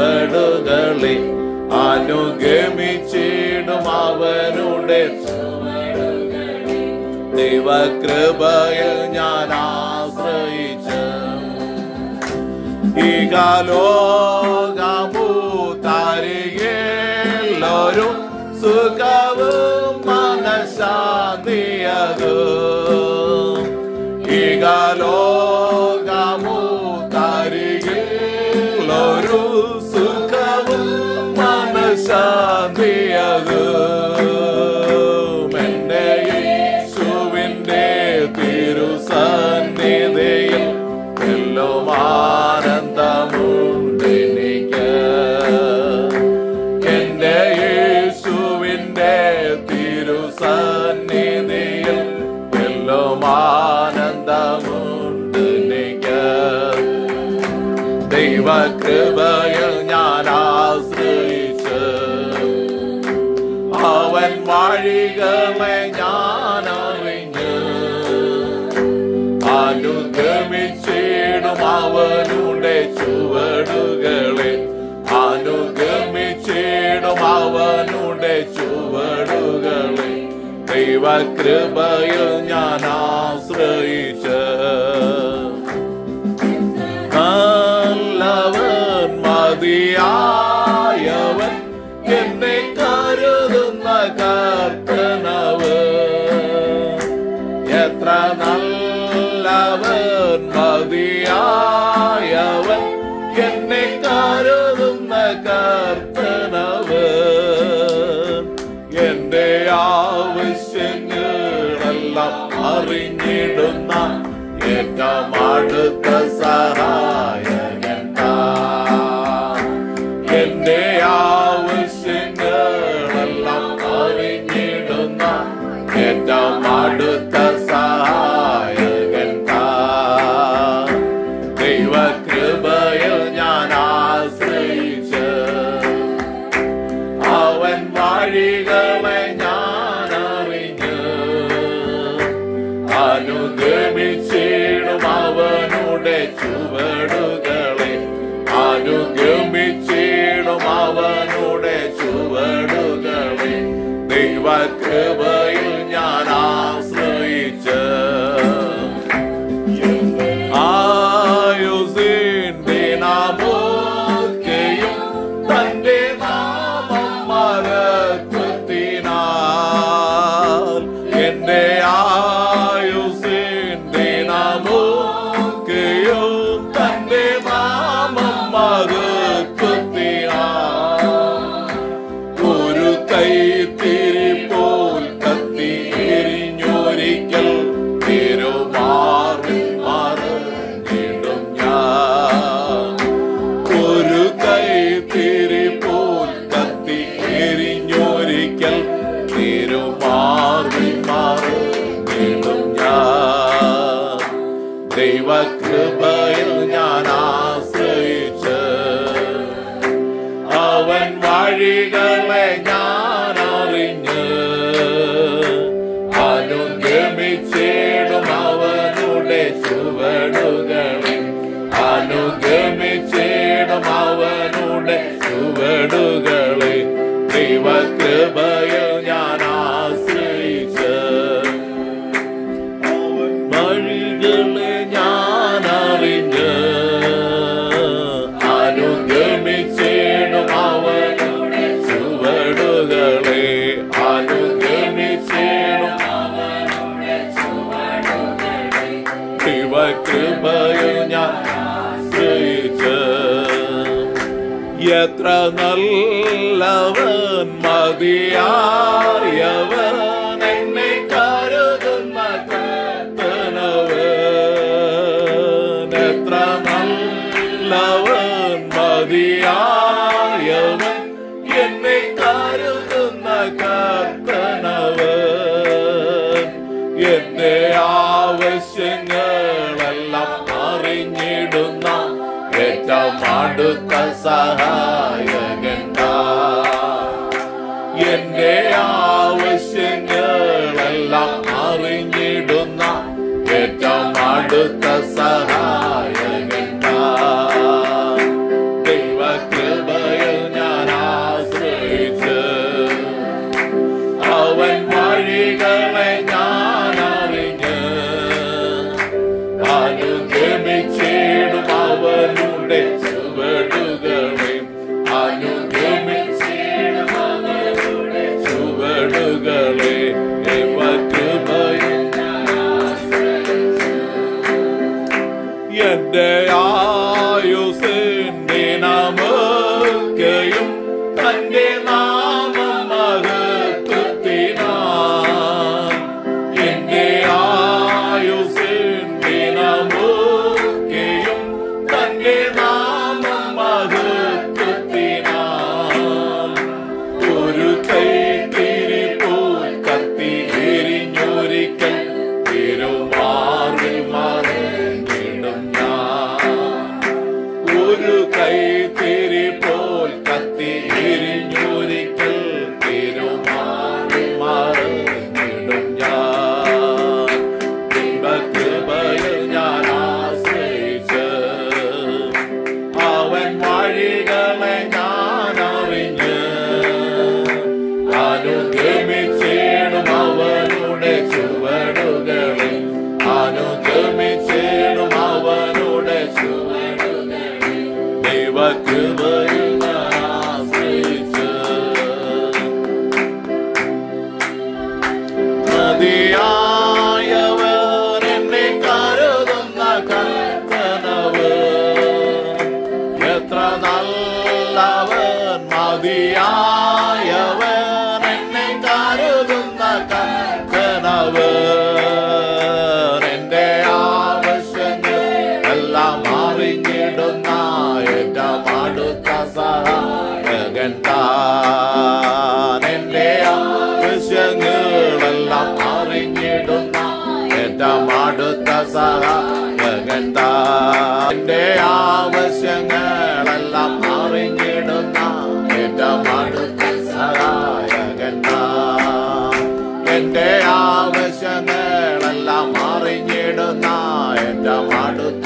ചുവടുകളെ അനുഗമിച്ചിടും അവനുടെ ദൈവകൃപയിൽ ഞാൻ ആശ്രയിച്ച് ഇഹലോകഭൂതരികിലൊരു സുഖവും മനഃശാന്തിയതും ഇഹലോകഭൂതരികിലൊരു സുഖവും മനഃശാന്തിയതും എൻ്റെ യേശുവിൻ്റെ തിരുസന്നിധിയിൽ എല്ലാം ആനന്ദമുണ്ടെനിക്ക്. എൻ്റെ യേശുവിൻ്റെ തിരുസന്നിധിയിൽ എല്ലാം ആനന്ദമുണ്ടെനിക്ക്. ദൈവകൃപയിൽ ഞാൻ ആശ്രയിച്ച് അവൻ വഴികളെ ഞാൻ അറിഞ്ഞ് അനുഗമിച്ചിടും അവനുടെ ചുവടുകളെ അനുഗമിച്ചിടും അവനുടെ ചുവടുകളെ ദൈവകൃപയിൽ ഞാൻ ആശ്രയിച്ച് നല്ലവൻ മതിയായവൻ എന്നെ കരുതുന്ന കർത്തനവ് എത്ര നല്ലവൻ മതിയായവൻ എന്നെ കരുതുന്ന കർത്തനവ് എന്റെ ആവശ്യങ്ങളെല്ലാം അറിഞ്ഞിടുന്ന ഏറ്റവും അടുത്ത സഹായകൻ താൻ. എന്റെ ആവശ്യങ്ങളെല്ലാം അറിഞ്ഞിടുന്ന ഏറ്റവും അടുത്ത സഹായകൻ താൻ. ദൈവകൃപയിൽ ഞാൻ ആശ്രയിച്ച് അവൻ വഴികളെ ഞാൻ അറിഞ്ഞ് അനുഗമിച്ചിടും അവനുടെ ചുവടുകളെ അനുഗമിച്ചിടും അവനുടെ ചുവടുകളെ ദൈവകൃപയിൽ ഞാൻ ആശ്രയിച്ച് ആയുസിന്റെ നാമൊക്കെയും തന്റെ നാമം മഹത്വത്തിനാൽ എന്റെ ആയുസിന്റെ നാമൊക്കെയും തന്റെ നാമം മഹത്വത്തിനാൽ ഒരു കൈത്തിരി പോൽ കത്തി എരിഞ്ഞൊരിക്കൽ തിരുമാറിൽ മറിഞ്ഞിടും ഞാൻ. ഒരു കൈത്തിരി പോൽ കത്തി എരിഞ്ഞൊരിക്കൽ തിരുമാറിൽ മറിഞ്ഞിടും ഞാൻ. ദൈവകൃപയിൽ ഞാൻ ആശ്രയിച്ച് അവൻ വഴികളെ ഞാൻ അറിഞ്ഞ് അനുഗമിച്ചിടും അവനുടെ ചുവടുകളെ അനുഗമിച്ചിടും അവനുടെ ചുവടുകളെ ദൈവകൃപയിൽ ഞാൻ ആശ്രയിച്ച് അവൻ വഴികളെ ഞാൻ അറിഞ്ഞ് അനുഗമിച്ചിടും അവനുടെ ചുവടുകളെ അനുഗമിച്ചിടും അവനുടെ ചുവടുകളെ ദൈവകൃപയിൽ ഞാൻ ആശ്രയിച്ച് എത്ര നല്ലവൻ മതിയായവൻ എന്നെ കരുതുന്ന കർത്തനവൻ എത്ര നല്ലവൻ മതിയായവൻ എന്നെ കരുതുന്ന കർത്തനവൻ എന്റെ ആവശ്യങ്ങളെല്ലാം അറിഞ്ഞിടുന്ന ഏറ്റവും അടുത്ത സഹായകൻ താൻ. എന്റെ ആവശ്യങ്ങളെല്ലാം അറിഞ്ഞിടുന്ന ഏറ്റവും അടുത്ത സഹായകൻ താൻ. ദൈവകൃപ തന്റെ നാമം മഹത്വത്തിനാൻ എന്റെ ആയുസ്സിൻ ദിനമൊക്കെയും തന്റെ നാമം മഹത്വത്തിനാൻ ഒരു കൈത്തിരി പോൽ കത്തി എരിഞ്ഞൊരിക്കൽ തിരുമാറിൽ മറഞ്ഞിടും ഞാൻ ഒരു കൈത്തിരി പോൽ കത്തി എരിഞ്ഞൊരിക്കൽ തിരുമാറിൽ മറഞ്ഞിടും ഞാൻ ദൈവകൃപയിൽ ഞാൻ ആശ്രയിച്ച് അവൻ വഴികളെ ഞാൻ അറിഞ്ഞ് അനുഗമിച്ചിടും അവനുടെ ചുവടുകളിൽ അനുഗമിച്ചിടും അവനുടെ ചുവടുകളിൽ ദൈവകൃപയിൽ ഞാൻ ആശ്രയിച്ച് മതിയായവർ എന്നെ കരുതുന്ന കർത്തനവൻ എത്ര നല്ലവൻ മതിയായവൻ എന്നെ കരുതുന്ന കർത്തനവൻ എന്റെ ആവശ്യങ്ങൾ എല്ലാം അറിഞ്ഞിടുന്ന ഏറ്റവും അടുത്ത സഹായകൻ താൻ എന്റെ ആവശ്യങ്ങളെല്ലാം അറിഞ്ഞിടുന്ന ഏറ്റവും അടുത്ത സഹായകൻ താൻ എന്റെ ആവശ്യങ്ങളെല്ലാം അറിഞ്ഞിടുന്ന ഏറ്റവും അടുത്ത സഹായകൻ താൻ എന്റെ ആവശ്യങ്ങളെല്ലാം അറിഞ്ഞിടുന്ന ഏറ്റവും അടുത്ത